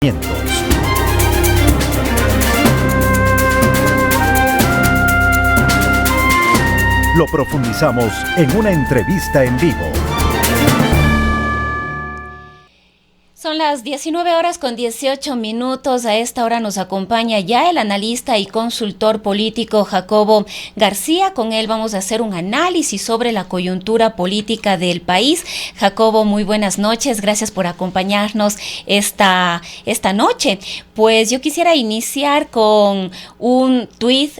Lo profundizamos en una entrevista en vivo. Son las 19:18. A esta hora nos acompaña ya el analista y consultor político Jacobo García. Con él vamos a hacer un análisis sobre la coyuntura política del país. Jacobo, muy buenas noches. Gracias por acompañarnos esta noche. Pues yo quisiera iniciar con un tuit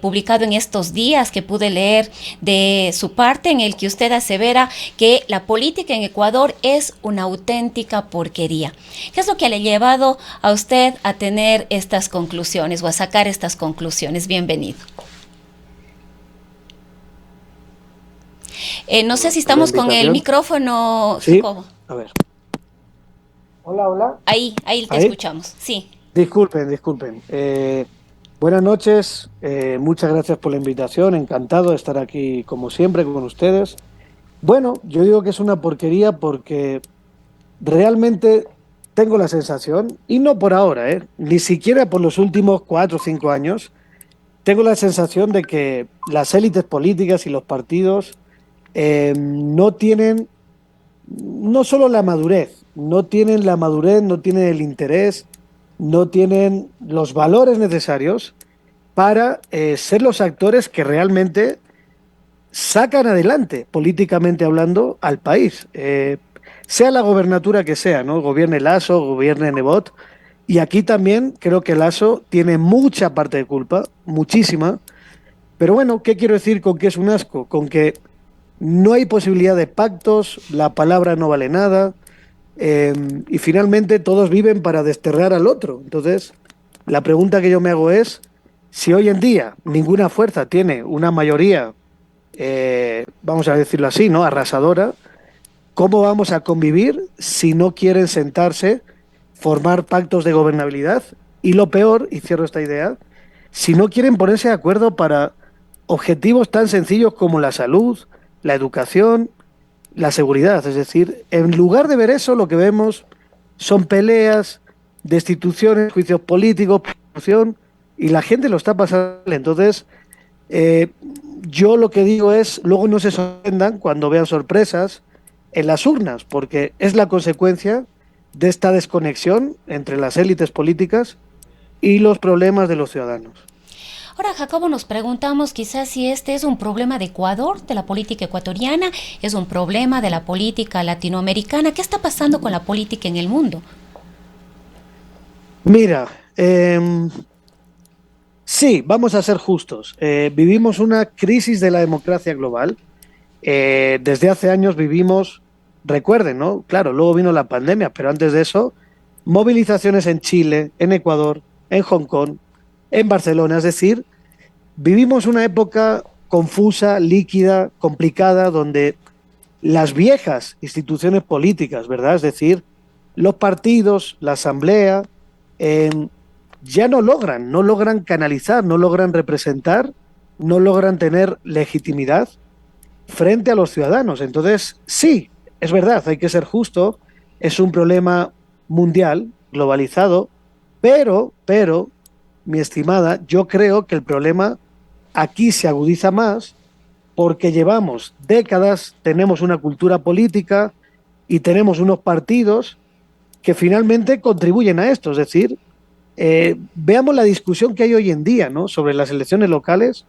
publicado en estos días que pude leer de su parte, en el que usted asevera que la política en Ecuador es una auténtica porquería. ¿Qué es lo que le ha llevado a usted a tener estas conclusiones o a sacar estas conclusiones? Bienvenido. No sé si estamos con el micrófono, sí, Jacobo. A ver. Hola. Ahí te escuchamos, sí. Disculpen. Buenas noches, muchas gracias por la invitación, encantado de estar aquí como siempre con ustedes. Bueno, yo digo que es una porquería porque realmente tengo la sensación, y no por ahora, ni siquiera por los últimos 4 o 5 años, tengo la sensación de que las élites políticas y los partidos no tienen no solo la madurez, no tienen el interés, no tienen los valores necesarios para ser los actores que realmente sacan adelante, políticamente hablando, al país. Sea la gobernatura que sea, ¿no? Gobierne Lasso, gobierne Nebot. Y aquí también creo que Lasso tiene mucha parte de culpa, muchísima. Pero bueno, ¿qué quiero decir con que es un asco? Con que no hay posibilidad de pactos, la palabra no vale nada, y finalmente todos viven para desterrar al otro. Entonces, la pregunta que yo me hago es, si hoy en día ninguna fuerza tiene una mayoría, vamos a decirlo así, ¿no?, arrasadora, ¿cómo vamos a convivir si no quieren sentarse, formar pactos de gobernabilidad? Y lo peor, y cierro esta idea, si no quieren ponerse de acuerdo para objetivos tan sencillos como la salud, la educación, la seguridad. Es decir, en lugar de ver eso, lo que vemos son peleas, destituciones, juicios políticos, corrupción, y la gente lo está pasando. Entonces, yo lo que digo es, luego no se sorprendan cuando vean sorpresas en las urnas, porque es la consecuencia de esta desconexión entre las élites políticas y los problemas de los ciudadanos. Ahora, Jacobo, nos preguntamos quizás si este es un problema de Ecuador, de la política ecuatoriana, es un problema de la política latinoamericana. ¿Qué está pasando con la política en el mundo? Mira, sí, vamos a ser justos. Vivimos una crisis de la democracia global. Desde hace años vivimos, recuerden, ¿no? Claro, luego vino la pandemia, pero antes de eso, movilizaciones en Chile, en Ecuador, en Hong Kong, en Barcelona. Es decir, vivimos una época confusa, líquida, complicada, donde las viejas instituciones políticas, ¿verdad? Es decir, los partidos, la asamblea, ya no logran canalizar, no logran representar, no logran tener legitimidad frente a los ciudadanos. Entonces, sí, es verdad, hay que ser justo, es un problema mundial, globalizado, pero, mi estimada, yo creo que el problema aquí se agudiza más porque llevamos décadas, tenemos una cultura política y tenemos unos partidos que finalmente contribuyen a esto. Es decir, veamos la discusión que hay hoy en día, ¿no?, sobre las elecciones locales,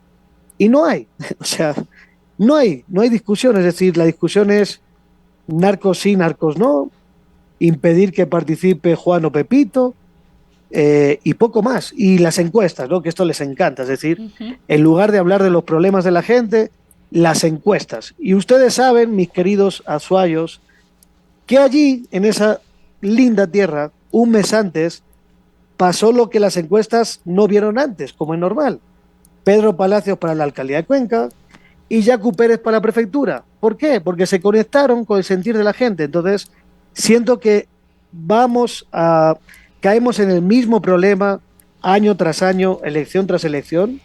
y no hay, o sea, no hay discusión. Es decir, la discusión es narcos sí, narcos no, impedir que participe Juan o Pepito, y poco más. Y las encuestas, ¿no?, que esto les encanta. Es decir, en lugar de hablar de los problemas de la gente, las encuestas. Y ustedes saben, mis queridos azuayos, que allí, en esa linda tierra, un mes antes, pasó lo que las encuestas no vieron antes, como es normal. Pedro Palacios para la alcaldía de Cuenca y Yacu Pérez para la prefectura. ¿Por qué? Porque se conectaron con el sentir de la gente. Entonces, siento que caemos en el mismo problema año tras año, elección tras elección,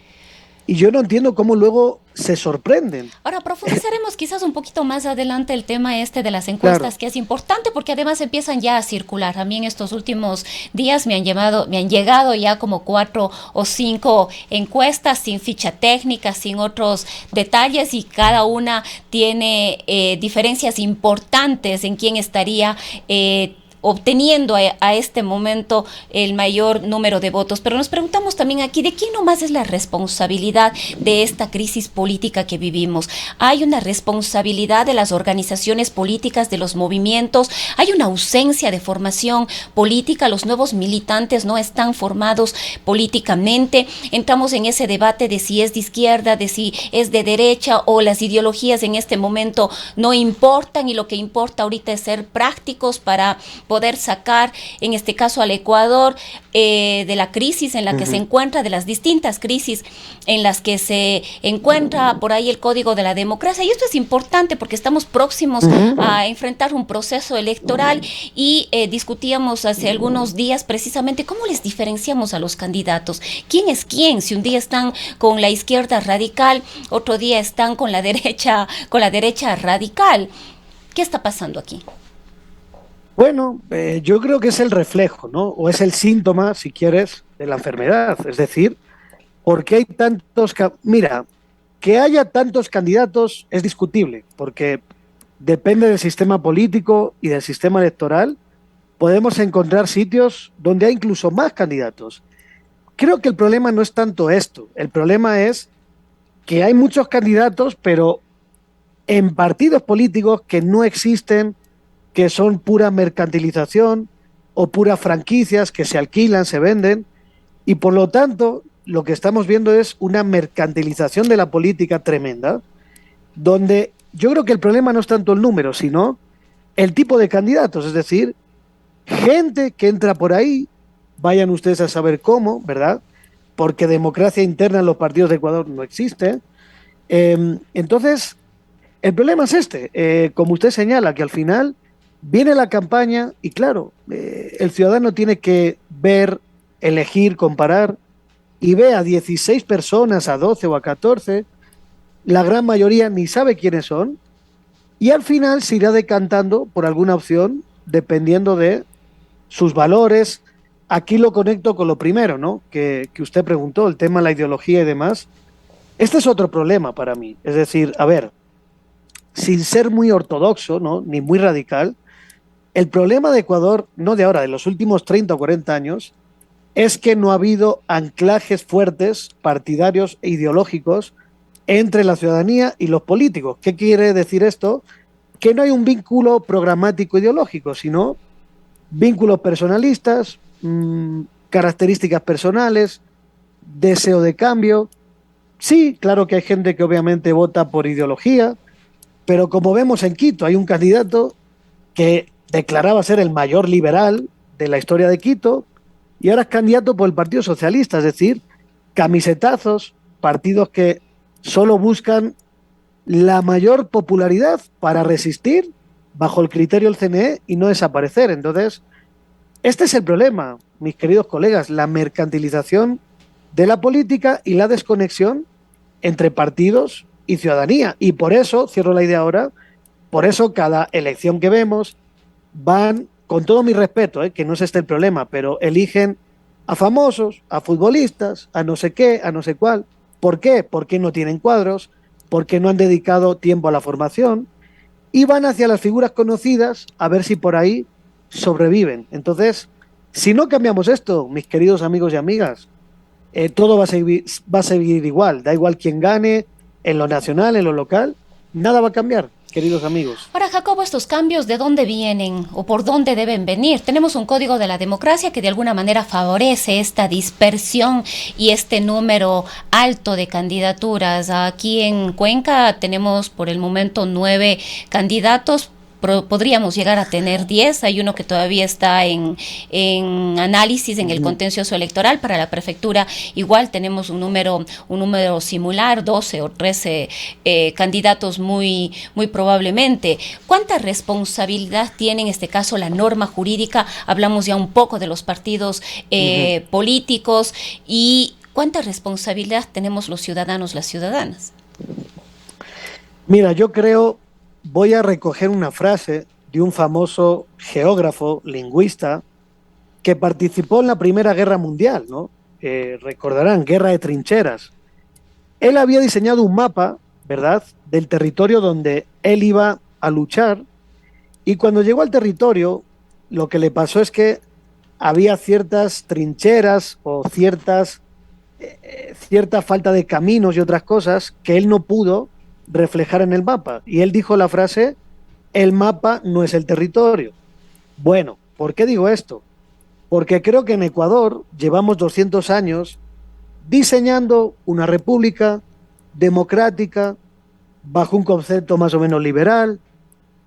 y yo no entiendo cómo luego se sorprenden. Ahora profundizaremos quizás un poquito más adelante el tema este de las encuestas, Claro. que es importante porque además empiezan ya a circular. A mí en estos últimos días me han llegado ya como 4 o 5 encuestas sin ficha técnica, sin otros detalles, y cada una tiene diferencias importantes en quién estaría obteniendo a este momento el mayor número de votos. Pero nos preguntamos también aquí, ¿de quién nomás es la responsabilidad de esta crisis política que vivimos? ¿Hay una responsabilidad de las organizaciones políticas, de los movimientos? ¿Hay una ausencia de formación política? Los nuevos militantes no están formados políticamente. Entramos en ese debate de si es de izquierda, de si es de derecha, o las ideologías en este momento no importan, y lo que importa ahorita es ser prácticos para poder sacar, en este caso al Ecuador, de la crisis en la que se encuentra, de las distintas crisis en las que se encuentra por ahí el Código de la Democracia. Y esto es importante porque estamos próximos a enfrentar un proceso electoral, y discutíamos hace algunos días precisamente cómo les diferenciamos a los candidatos. ¿Quién es quién? Si un día están con la izquierda radical, otro día están con la derecha radical. ¿Qué está pasando aquí? Bueno, yo creo que es el reflejo, ¿no? O es el síntoma, si quieres, de la enfermedad. Es decir, ¿por qué hay tantos... Mira, que haya tantos candidatos es discutible, porque depende del sistema político y del sistema electoral. Podemos encontrar sitios donde hay incluso más candidatos. Creo que el problema no es tanto esto. El problema es que hay muchos candidatos, pero en partidos políticos que no existen, que son pura mercantilización o puras franquicias que se alquilan, se venden, y por lo tanto lo que estamos viendo es una mercantilización de la política tremenda, donde yo creo que el problema no es tanto el número, sino el tipo de candidatos, es decir, gente que entra por ahí, vayan ustedes a saber cómo, ¿verdad? Porque democracia interna en los partidos de Ecuador no existe. Entonces, el problema es este, como usted señala, que al final viene la campaña y claro, el ciudadano tiene que ver, elegir, comparar, y ve a 16 personas, a 12 o a 14, la gran mayoría ni sabe quiénes son, y al final se irá decantando por alguna opción dependiendo de sus valores. Aquí lo conecto con lo primero, ¿no? Que usted preguntó, el tema de la ideología y demás. Este es otro problema para mí. Es decir, a ver, sin ser muy ortodoxo, ¿no? Ni muy radical, el problema de Ecuador, no de ahora, de los últimos 30 o 40 años, es que no ha habido anclajes fuertes, partidarios e ideológicos entre la ciudadanía y los políticos. ¿Qué quiere decir esto? Que no hay un vínculo programático ideológico, sino vínculos personalistas, características personales, deseo de cambio. Sí, claro que hay gente que obviamente vota por ideología, pero como vemos en Quito, hay un candidato que declaraba ser el mayor liberal de la historia de Quito y ahora es candidato por el Partido Socialista, es decir, camisetazos, partidos que solo buscan la mayor popularidad para resistir bajo el criterio del CNE y no desaparecer. Entonces, este es el problema, mis queridos colegas, la mercantilización de la política y la desconexión entre partidos y ciudadanía. Y por eso, cierro la idea ahora, por eso cada elección que vemos van, con todo mi respeto, que no es este el problema, pero eligen a famosos, a futbolistas, a no sé qué, a no sé cuál. ¿Por qué? Porque no tienen cuadros, porque no han dedicado tiempo a la formación y van hacia las figuras conocidas a ver si por ahí sobreviven. Entonces, si no cambiamos esto, mis queridos amigos y amigas, todo va a seguir igual. Da igual quién gane, en lo nacional, en lo local, nada va a cambiar, queridos amigos. Ahora, Jacobo, ¿estos cambios de dónde vienen o por dónde deben venir? Tenemos un Código de la Democracia que de alguna manera favorece esta dispersión y este número alto de candidaturas. Aquí en Cuenca tenemos por el momento 9 candidatos. Podríamos llegar a tener 10, hay uno que todavía está en análisis en el contencioso electoral. Para la prefectura igual tenemos un número similar, 12 o 13 candidatos muy probablemente. ¿Cuánta responsabilidad tiene en este caso la norma jurídica? Hablamos ya un poco de los partidos políticos y ¿Cuánta responsabilidad tenemos los ciudadanos, las ciudadanas? Mira, yo creo, voy a recoger una frase de un famoso geógrafo, lingüista, que participó en la Primera Guerra Mundial, ¿no? Recordarán, Guerra de Trincheras. Él había diseñado un mapa, ¿verdad?, del territorio donde él iba a luchar, y cuando llegó al territorio, lo que le pasó es que había ciertas trincheras o cierta falta de caminos y otras cosas que él no pudo reflejar en el mapa. Y él dijo la frase, el mapa no es el territorio. Bueno, ¿por qué digo esto? Porque creo que en Ecuador llevamos 200 años diseñando una república democrática bajo un concepto más o menos liberal,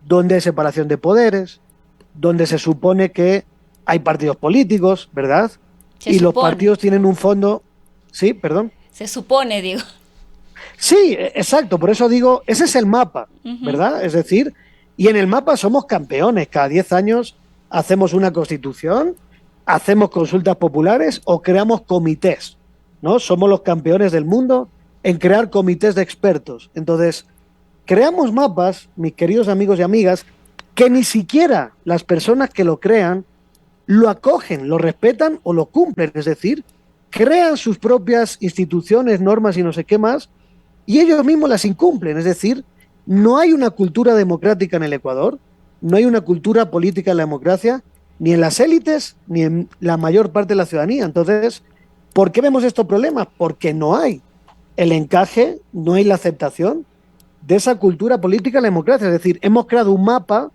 donde hay separación de poderes, donde se supone que hay partidos políticos, ¿verdad? Y los partidos tienen un fondo... Sí, perdón. Se supone, digo. Sí, exacto, por eso digo, ese es el mapa, ¿verdad? Es decir, y en el mapa somos campeones, cada 10 años hacemos una constitución, hacemos consultas populares o creamos comités, ¿no? Somos los campeones del mundo en crear comités de expertos. Entonces, creamos mapas, mis queridos amigos y amigas, que ni siquiera las personas que lo crean lo acogen, lo respetan o lo cumplen, es decir, crean sus propias instituciones, normas y no sé qué más, y ellos mismos las incumplen, es decir, no hay una cultura democrática en el Ecuador, no hay una cultura política en la democracia, ni en las élites, ni en la mayor parte de la ciudadanía. Entonces, ¿por qué vemos estos problemas? Porque no hay el encaje, no hay la aceptación de esa cultura política en la democracia, es decir, hemos creado un mapa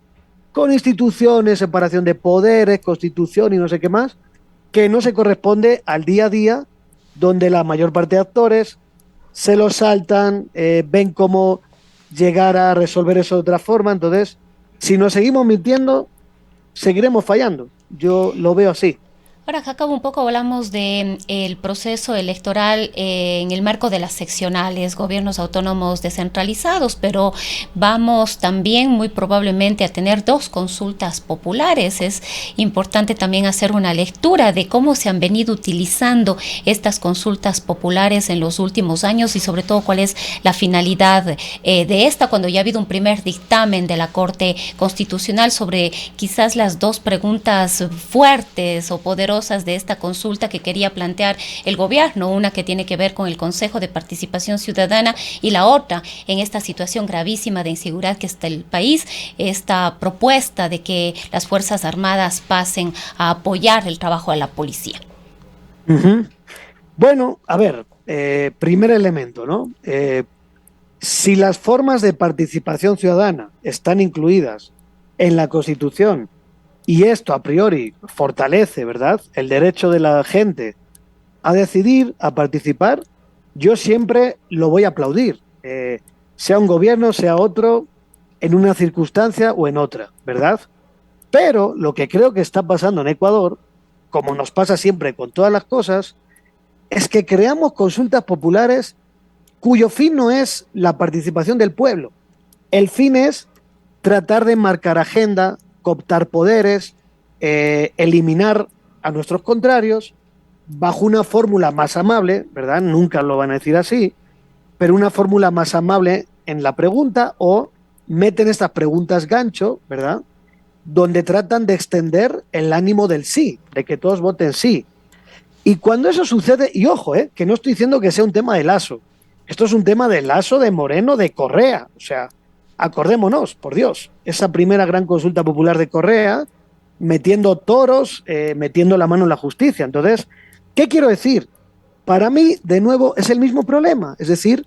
con instituciones, separación de poderes, constitución y no sé qué más, que no se corresponde al día a día, donde la mayor parte de actores se lo saltan, ven cómo llegar a resolver eso de otra forma. Entonces, si nos seguimos mintiendo, seguiremos fallando. Yo lo veo así. Ahora, Jacobo, un poco hablamos de el proceso electoral en el marco de las seccionales, gobiernos autónomos descentralizados, pero vamos también muy probablemente a tener 2 consultas populares. Es importante también hacer una lectura de cómo se han venido utilizando estas consultas populares en los últimos años y sobre todo cuál es la finalidad de esta, cuando ya ha habido un primer dictamen de la Corte Constitucional sobre quizás las 2 preguntas fuertes o poderosas de esta consulta que quería plantear el gobierno, una que tiene que ver con el Consejo de Participación Ciudadana y la otra en esta situación gravísima de inseguridad que está el país, esta propuesta de que las Fuerzas Armadas pasen a apoyar el trabajo de la policía. Bueno, a ver, primer elemento, ¿no? Si las formas de participación ciudadana están incluidas en la Constitución y esto a priori fortalece, ¿verdad?, el derecho de la gente a decidir, a participar, yo siempre lo voy a aplaudir, sea un gobierno, sea otro, en una circunstancia o en otra, ¿verdad? Pero lo que creo que está pasando en Ecuador, como nos pasa siempre con todas las cosas, es que creamos consultas populares cuyo fin no es la participación del pueblo. El fin es tratar de marcar agenda, cooptar poderes, eliminar a nuestros contrarios bajo una fórmula más amable, ¿verdad? Nunca lo van a decir así, pero una fórmula más amable en la pregunta, o meten estas preguntas gancho, ¿verdad?, donde tratan de extender el ánimo del sí, de que todos voten sí. Y cuando eso sucede, y ojo, que no estoy diciendo que sea un tema de Lasso, esto es un tema de Lasso, de Moreno, de Correa, o sea, acordémonos, por Dios, esa primera gran consulta popular de Correa, metiendo toros, metiendo la mano en la justicia. Entonces, ¿qué quiero decir? Para mí, de nuevo, es el mismo problema. Es decir,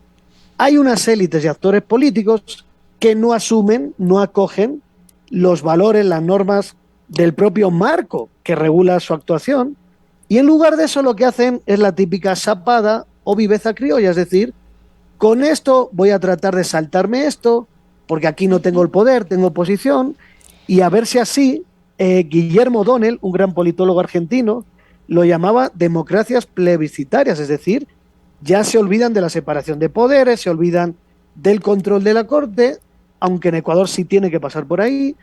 hay unas élites y actores políticos que no asumen, no acogen los valores, las normas del propio marco que regula su actuación, y en lugar de eso lo que hacen es la típica sapada o viveza criolla, es decir, con esto voy a tratar de saltarme esto, porque aquí no tengo el poder, tengo oposición, y a ver si así, Guillermo O'Donnell, un gran politólogo argentino, lo llamaba democracias plebiscitarias, es decir, ya se olvidan de la separación de poderes, se olvidan del control de la Corte, aunque en Ecuador sí tiene que pasar por ahí,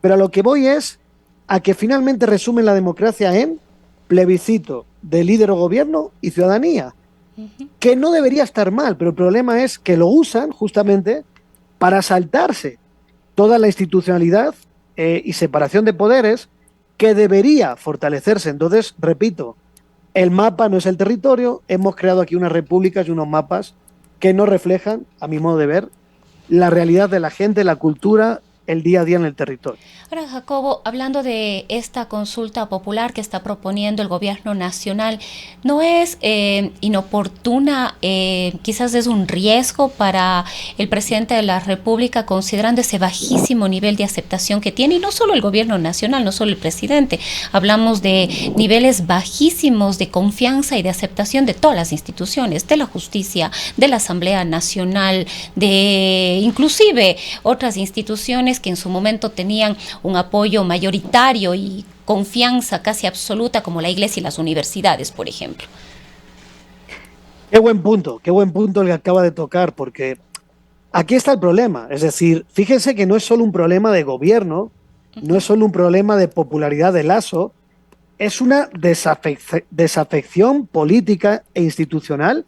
pero a lo que voy es a que finalmente resumen la democracia en plebiscito de líder o gobierno y ciudadanía. que no debería estar mal, pero el problema es que lo usan justamente para saltarse toda la institucionalidad y separación de poderes que debería fortalecerse. Entonces, repito, el mapa no es el territorio, hemos creado aquí unas repúblicas y unos mapas que no reflejan, a mi modo de ver, la realidad de la gente, la cultura, el día a día en el territorio. Ahora, Jacobo, hablando de esta consulta popular que está proponiendo el gobierno nacional, ¿no es inoportuna, quizás es un riesgo para el presidente de la República, considerando ese bajísimo nivel de aceptación que tiene? Y no solo el gobierno nacional, no solo el presidente, hablamos de niveles bajísimos de confianza y de aceptación de todas las instituciones, de la justicia, de la Asamblea Nacional, de inclusive otras instituciones que en su momento tenían un apoyo mayoritario y confianza casi absoluta, como la Iglesia y las universidades, por ejemplo. Qué buen punto el que acaba de tocar, porque aquí está el problema. Es decir, fíjense que no es solo un problema de gobierno, no es solo un problema de popularidad de Lasso, es una desafección política e institucional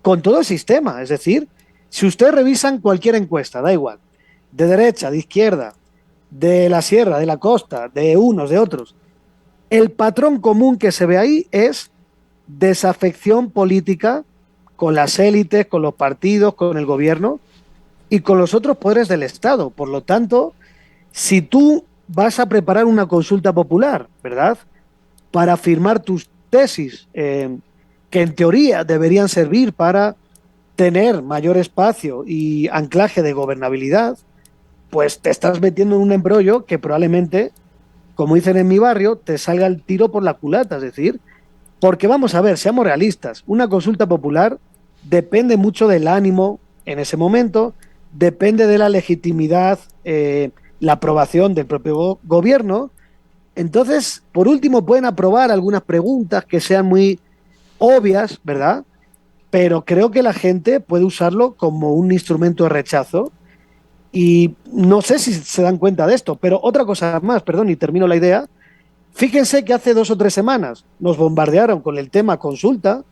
con todo el sistema. Es decir, si ustedes revisan cualquier encuesta, da igual, de derecha, de izquierda, de la sierra, de la costa, de unos, de otros, el patrón común que se ve ahí es desafección política con las élites, con los partidos, con el gobierno y con los otros poderes del Estado. Por lo tanto, si tú vas a preparar una consulta popular, ¿verdad?, para firmar tus tesis, que en teoría deberían servir para tener mayor espacio y anclaje de gobernabilidad, pues te estás metiendo en un embrollo que probablemente, como dicen en mi barrio, te salga el tiro por la culata. Es decir, porque vamos a ver, seamos realistas, una consulta popular depende mucho del ánimo en ese momento, depende de la legitimidad, la aprobación del propio gobierno. Entonces, por último, pueden aprobar algunas preguntas que sean muy obvias, ¿verdad? Pero creo que la gente puede usarlo como un instrumento de rechazo. Y no sé si se dan cuenta de esto, pero otra cosa más, perdón, y termino la idea. Fíjense que hace 2 o 3 semanas nos bombardearon con el tema consulta,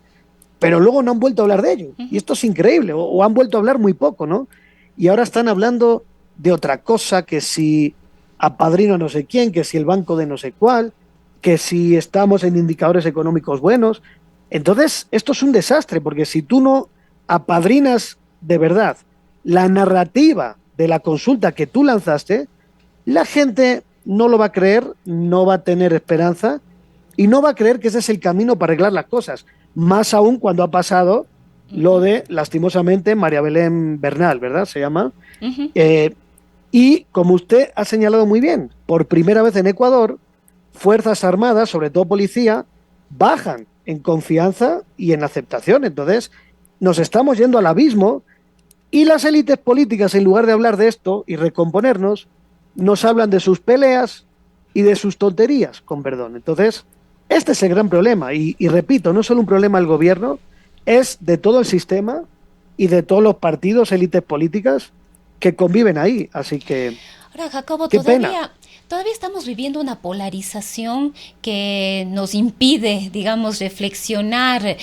pero luego no han vuelto a hablar de ello. Y esto es increíble, o han vuelto a hablar muy poco, ¿no? Y ahora están hablando de otra cosa, que si apadrino no sé quién, que si el banco de no sé cuál, que si estamos en indicadores económicos buenos. Entonces, esto es un desastre, porque si tú no apadrinas de verdad la narrativa de la consulta que tú lanzaste, la gente no lo va a creer, no va a tener esperanza y no va a creer que ese es el camino para arreglar las cosas. Más aún cuando ha pasado lo de, lastimosamente, María Belén Bernal, ¿verdad? Se llama. Y como usted ha señalado muy bien, por primera vez en Ecuador, Fuerzas Armadas, sobre todo policía, bajan en confianza y en aceptación. Entonces, nos estamos yendo al abismo. Y las élites políticas, en lugar de hablar de esto y recomponernos, nos hablan de sus peleas y de sus tonterías, con perdón. Entonces, este es el gran problema. Y repito, no es solo un problema del gobierno, es de todo el sistema y de todos los partidos, élites políticas que conviven ahí. Así que, ahora, Jacobo, qué pena. Todavía estamos viviendo una polarización que nos impide, digamos, reflexionar,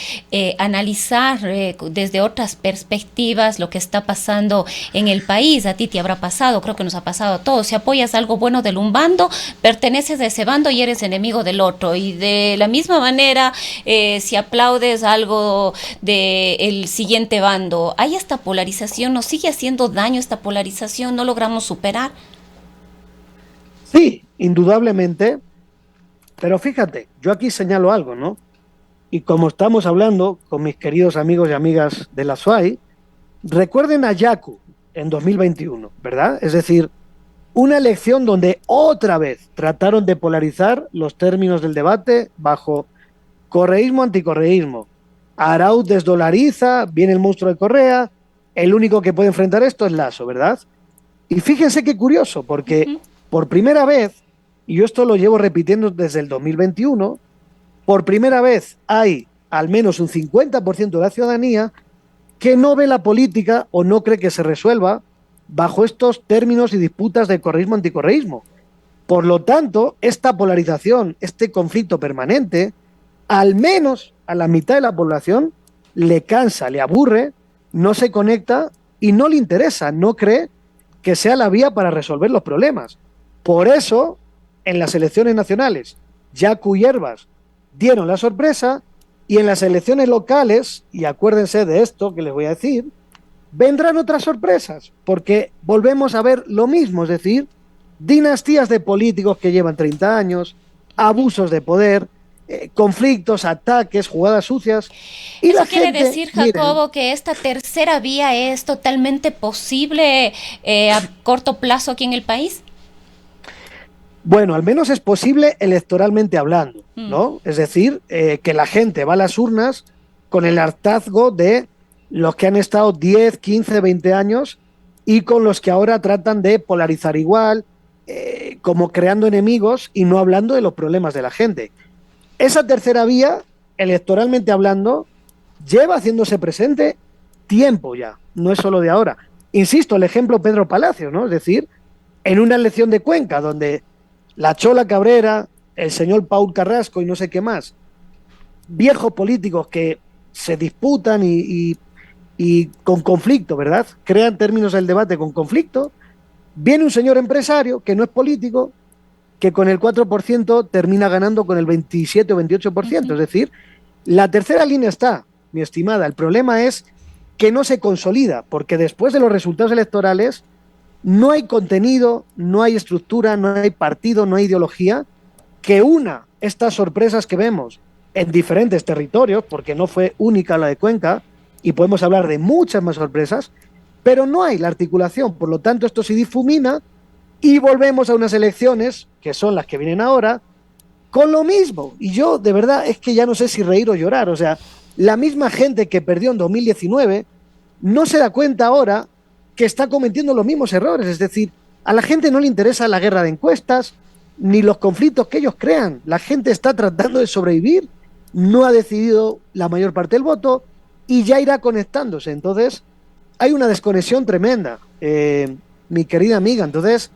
analizar desde otras perspectivas lo que está pasando en el país. A ti te habrá pasado, creo que nos ha pasado a todos. Si apoyas algo bueno de un bando, perteneces a ese bando y eres enemigo del otro. Y de la misma manera, si aplaudes algo del siguiente bando, hay esta polarización, nos sigue haciendo daño esta polarización, no logramos superar. Sí, indudablemente, pero fíjate, yo aquí señalo algo, ¿no? Y como estamos hablando con mis queridos amigos y amigas de la SUAY, recuerden a Yaku en 2021, ¿verdad? Es decir, una elección donde otra vez trataron de polarizar los términos del debate bajo correísmo, anticorreísmo. Arauz desdolariza, viene el monstruo de Correa, el único que puede enfrentar esto es Lasso, ¿verdad? Y fíjense qué curioso, porque por primera vez, y yo esto lo llevo repitiendo desde el 2021, por primera vez hay al menos un 50% de la ciudadanía que no ve la política o no cree que se resuelva bajo estos términos y disputas de correísmo anticorreísmo. Por lo tanto, esta polarización, este conflicto permanente, al menos a la mitad de la población le cansa, le aburre, no se conecta y no le interesa, no cree que sea la vía para resolver los problemas. Por eso, en las elecciones nacionales, Yaku y Herbas dieron la sorpresa, y en las elecciones locales, y acuérdense de esto que les voy a decir, vendrán otras sorpresas, porque volvemos a ver lo mismo, es decir, dinastías de políticos que llevan 30 años, abusos de poder, conflictos, ataques, jugadas sucias. Y ¿Eso la quiere gente, decir, miren, Jacobo, que esta tercera vía es totalmente posible a corto plazo aquí en el país? bueno, al menos es posible electoralmente hablando, ¿no? Es decir, que la gente va a las urnas con el hartazgo de los que han estado 10, 15, 20 años y con los que ahora tratan de polarizar igual, como creando enemigos y no hablando de los problemas de la gente. Esa tercera vía, electoralmente hablando, lleva haciéndose presente tiempo ya, no es solo de ahora. Insisto, el ejemplo Pedro Palacios, ¿no? Es decir, en una elección de Cuenca donde la Chola Cabrera, el señor Paul Carrasco y no sé qué más, viejos políticos que se disputan y con conflicto, ¿verdad? Crean términos del debate con conflicto. Viene un señor empresario que no es político, que con el 4% termina ganando con el 27 o 28%. Es decir, la tercera línea está, mi estimada. El problema es que no se consolida, porque después de los resultados electorales no hay contenido, no hay estructura, no hay partido, no hay ideología que una estas sorpresas que vemos en diferentes territorios, porque no fue única la de Cuenca, y podemos hablar de muchas más sorpresas, pero no hay la articulación. Por lo tanto, esto se difumina y volvemos a unas elecciones, que son las que vienen ahora, con lo mismo. Y yo, de verdad, es que ya no sé si reír o llorar. O sea, la misma gente que perdió en 2019 no se da cuenta ahora que está cometiendo los mismos errores. Es decir, a la gente no le interesa la guerra de encuestas ni los conflictos que ellos crean. La gente está tratando de sobrevivir, no ha decidido la mayor parte del voto y ya irá conectándose. Entonces, hay una desconexión tremenda, mi querida amiga. Entonces,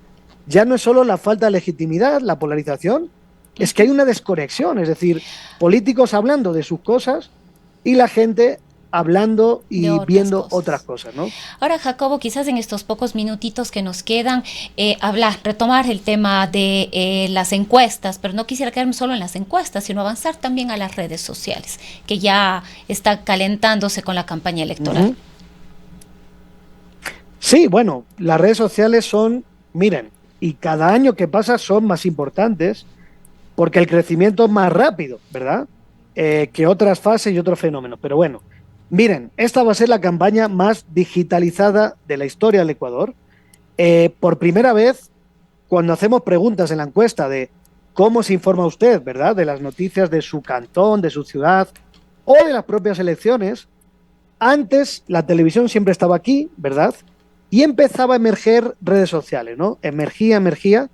ya no es solo la falta de legitimidad, la polarización, es que hay una desconexión. Es decir, políticos hablando de sus cosas y la gente hablando y viendo otras cosas, ¿no? Ahora, Jacobo, quizás en estos pocos minutitos que nos quedan, retomar el tema de las encuestas, pero no quisiera quedarme solo en las encuestas, sino avanzar también a las redes sociales, que ya está calentándose con la campaña electoral. Sí, bueno, las redes sociales son, miren, y cada año que pasa son más importantes porque el crecimiento es más rápido, ¿verdad? Que otras fases y otros fenómenos. Pero bueno, miren, esta va a ser la campaña más digitalizada de la historia del Ecuador. Por primera vez, cuando hacemos preguntas en la encuesta de cómo se informa usted, ¿verdad?, de las noticias de su cantón, de su ciudad o de las propias elecciones, antes la televisión siempre estaba aquí, ¿verdad?, y empezaba a emerger redes sociales, ¿no? Emergía.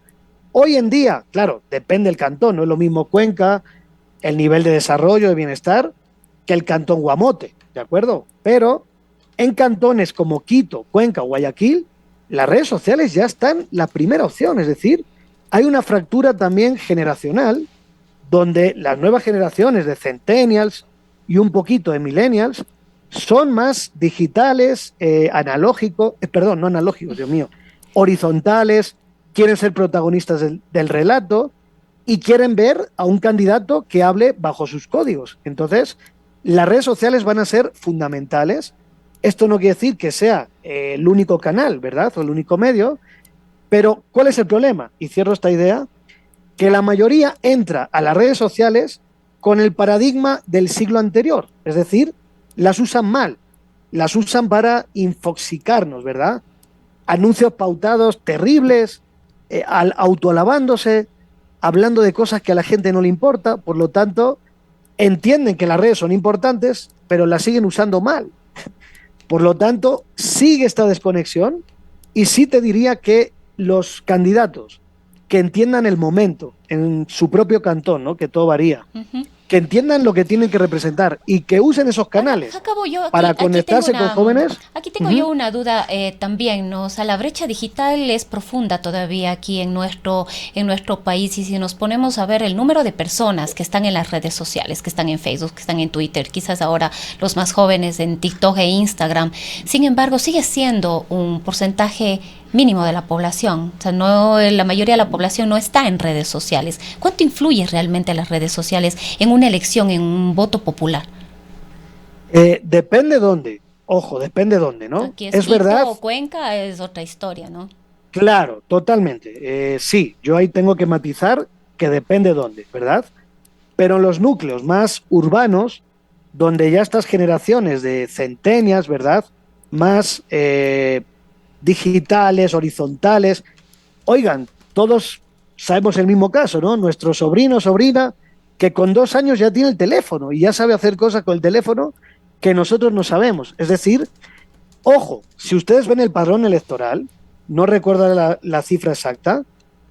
Hoy en día, claro, depende del cantón, no es lo mismo Cuenca, el nivel de desarrollo, de bienestar, que el cantón Guamote, ¿de acuerdo? Pero en cantones como Quito, Cuenca o Guayaquil, las redes sociales ya están la primera opción. Es decir, hay una fractura también generacional donde las nuevas generaciones de centennials y un poquito de millennials son más digitales, horizontales, quieren ser protagonistas del relato y quieren ver a un candidato que hable bajo sus códigos. Entonces, las redes sociales van a ser fundamentales. Esto no quiere decir que sea el único canal, ¿verdad?, o el único medio, pero ¿cuál es el problema? Y cierro esta idea, que la mayoría entra a las redes sociales con el paradigma del siglo anterior, es decir, las usan mal, las usan para infoxicarnos, ¿verdad? Anuncios pautados terribles, autoalabándose, hablando de cosas que a la gente no le importa. Por lo tanto, entienden que las redes son importantes, pero las siguen usando mal. Por lo tanto, sigue esta desconexión y sí te diría que los candidatos que entiendan el momento en su propio cantón, ¿no?, que todo varía, que entiendan lo que tienen que representar y que usen esos canales Jacobo, yo para conectarse con jóvenes. Aquí tengo yo una duda también, ¿no? O sea, la brecha digital es profunda todavía aquí en nuestro país, y si nos ponemos a ver el número de personas que están en las redes sociales, que están en Facebook, que están en Twitter, quizás ahora los más jóvenes en TikTok e Instagram, sin embargo, sigue siendo un porcentaje mínimo de la población. O sea, no, la mayoría de la población no está en redes sociales. ¿Cuánto influye realmente las redes sociales en una elección, en un voto popular? Depende dónde. Ojo, depende dónde, ¿no? Aquí Es verdad. O Cuenca es otra historia, ¿no? Claro, totalmente. Sí, yo ahí tengo que matizar que depende dónde, ¿verdad? Pero en los núcleos más urbanos, donde ya estas generaciones de centenias, ¿verdad? Más digitales, horizontales. Oigan, todos sabemos el mismo caso, ¿no? Nuestro sobrino o sobrina que con 2 años ya tiene el teléfono y ya sabe hacer cosas con el teléfono que nosotros no sabemos. Es decir, ojo, si ustedes ven el padrón electoral, no recuerdo la cifra exacta,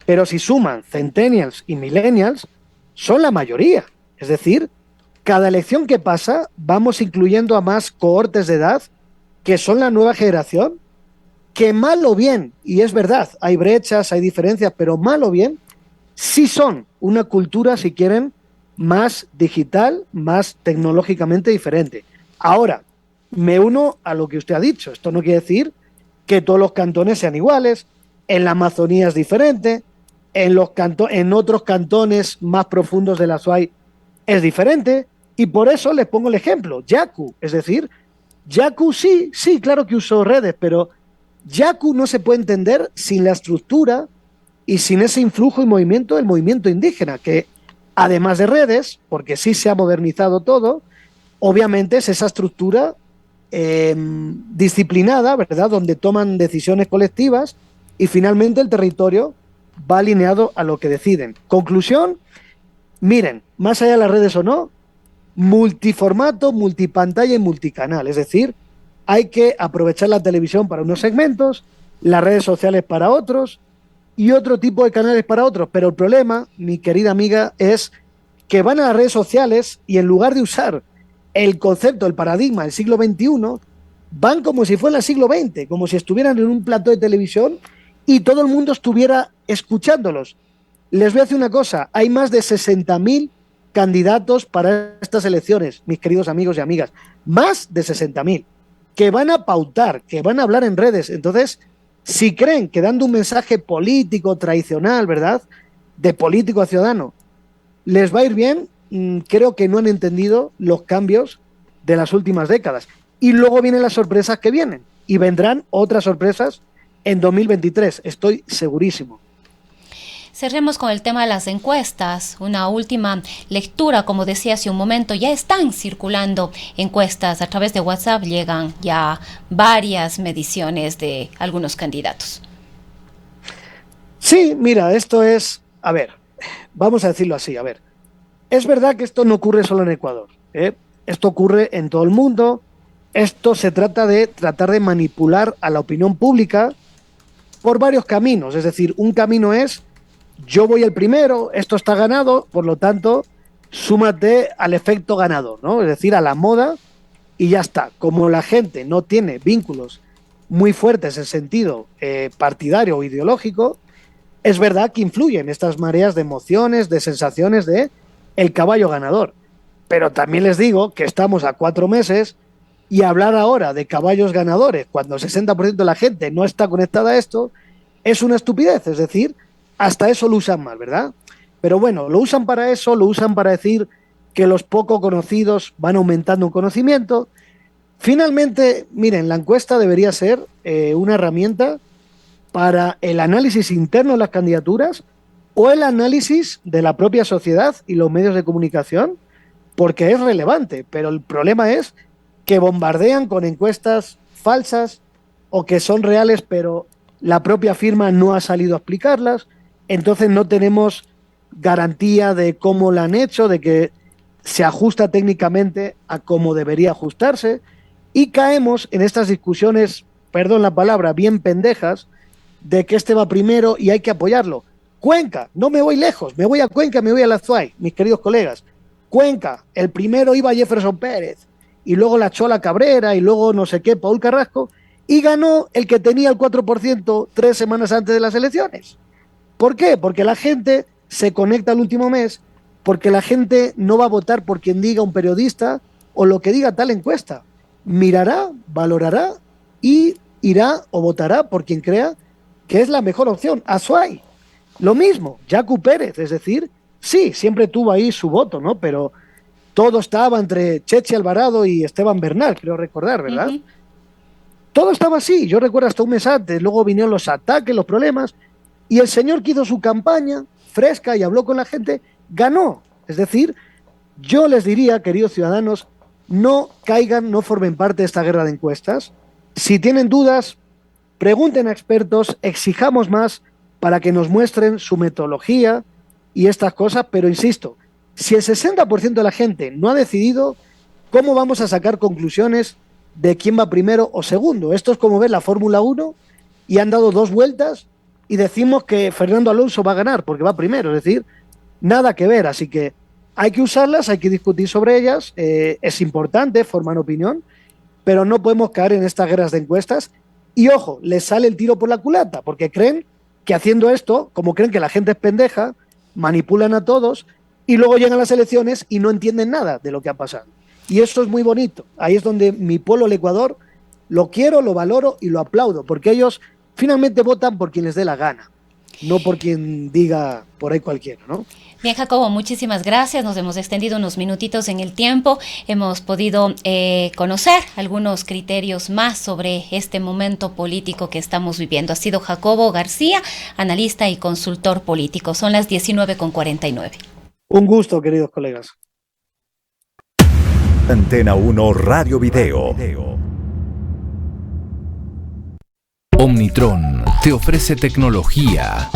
pero si suman centennials y millennials, son la mayoría. Es decir, cada elección que pasa vamos incluyendo a más cohortes de edad que son la nueva generación, que mal o bien, y es verdad, hay brechas, hay diferencias, pero mal o bien, sí son una cultura, si quieren, más digital, más tecnológicamente diferente. Ahora, me uno a lo que usted ha dicho. Esto no quiere decir que todos los cantones sean iguales. En la Amazonía es diferente, en otros cantones más profundos de la SUAY es diferente, y por eso les pongo el ejemplo, Yaku. Es decir, Yaku sí, claro que usó redes, pero Yaku no se puede entender sin la estructura y sin ese influjo y movimiento del movimiento indígena, que además de redes, porque sí se ha modernizado todo, obviamente es esa estructura disciplinada, ¿verdad?, donde toman decisiones colectivas y finalmente el territorio va alineado a lo que deciden. Conclusión, miren, más allá de las redes o no, multiformato, multipantalla y multicanal, es decir, hay que aprovechar la televisión para unos segmentos, las redes sociales para otros y otro tipo de canales para otros, pero el problema, mi querida amiga, es que van a las redes sociales y en lugar de usar el concepto, el paradigma del siglo XXI, van como si fuera el siglo XX, como si estuvieran en un plató de televisión y todo el mundo estuviera escuchándolos. Les voy a decir una cosa, hay más de 60.000 candidatos para estas elecciones, mis queridos amigos y amigas, más de 60.000, que van a pautar, que van a hablar en redes. Entonces, si creen que dando un mensaje político tradicional, ¿verdad?, de político a ciudadano, les va a ir bien, creo que no han entendido los cambios de las últimas décadas. Y luego vienen las sorpresas que vienen, y vendrán otras sorpresas en 2023, estoy segurísimo. Cerremos con el tema de las encuestas. Una última lectura, como decía hace un momento, ya están circulando encuestas a través de WhatsApp, llegan ya varias mediciones de algunos candidatos. Sí, mira, esto es, a ver, vamos a decirlo así, a ver, es verdad que esto no ocurre solo en Ecuador, ¿eh? Esto ocurre en todo el mundo. Esto se trata de tratar de manipular a la opinión pública por varios caminos. Es decir, un camino es, yo voy el primero, esto está ganado, por lo tanto, súmate al efecto ganador, ¿no? Es decir, a la moda y ya está. Como la gente no tiene vínculos muy fuertes en sentido partidario o ideológico, es verdad que influyen estas mareas de emociones, de sensaciones de el caballo ganador. Pero también les digo que estamos a 4 meses y hablar ahora de caballos ganadores cuando el 60% de la gente no está conectada a esto es una estupidez. Es decir, hasta eso lo usan mal, ¿verdad? Pero bueno, lo usan para eso, lo usan para decir que los poco conocidos van aumentando un conocimiento. Finalmente, miren, la encuesta debería ser una herramienta para el análisis interno de las candidaturas o el análisis de la propia sociedad y los medios de comunicación, porque es relevante, pero el problema es que bombardean con encuestas falsas o que son reales, pero la propia firma no ha salido a explicarlas, entonces no tenemos garantía de cómo la han hecho, de que se ajusta técnicamente a cómo debería ajustarse, y caemos en estas discusiones, perdón la palabra, bien pendejas, de que este va primero y hay que apoyarlo. Cuenca, no me voy lejos, me voy a Cuenca, me voy a la SUAY, mis queridos colegas. Cuenca, el primero iba Jefferson Pérez, y luego la Chola Cabrera, y luego no sé qué, Paul Carrasco, y ganó el que tenía el 4% 3 semanas antes de las elecciones. ¿Por qué? Porque la gente se conecta al último mes, porque la gente no va a votar por quien diga un periodista o lo que diga tal encuesta. Mirará, valorará y irá o votará por quien crea que es la mejor opción. Azuay, lo mismo, Jacu Pérez, es decir, sí, siempre tuvo ahí su voto, ¿no? Pero todo estaba entre Chechi Alvarado y Esteban Bernal, creo recordar, ¿verdad? Uh-huh. Todo estaba así, yo recuerdo hasta un mes antes, luego vinieron los ataques, los problemas, y el señor que hizo su campaña fresca y habló con la gente, ganó. Es decir, yo les diría, queridos ciudadanos, no caigan, no formen parte de esta guerra de encuestas. Si tienen dudas, pregunten a expertos, exijamos más para que nos muestren su metodología y estas cosas, pero insisto, si el 60% de la gente no ha decidido, ¿cómo vamos a sacar conclusiones de quién va primero o segundo? Esto es como ver la Fórmula 1 y han dado 2 vueltas y decimos que Fernando Alonso va a ganar porque va primero, es decir, nada que ver, así que hay que usarlas, hay que discutir sobre ellas, es importante, forman opinión, pero no podemos caer en estas guerras de encuestas y ojo, les sale el tiro por la culata, porque creen que haciendo esto, como creen que la gente es pendeja, manipulan a todos y luego llegan las elecciones y no entienden nada de lo que ha pasado. Y eso es muy bonito, ahí es donde mi pueblo, el Ecuador, lo quiero, lo valoro y lo aplaudo, porque ellos finalmente votan por quien les dé la gana, no por quien diga por ahí cualquiera, ¿no? Bien, Jacobo, muchísimas gracias. Nos hemos extendido unos minutitos en el tiempo. Hemos podido conocer algunos criterios más sobre este momento político que estamos viviendo. Ha sido Jacobo García, analista y consultor político. Son las 19:49. Un gusto, queridos colegas. Antena 1 Radio Video. Omnitron te ofrece tecnología,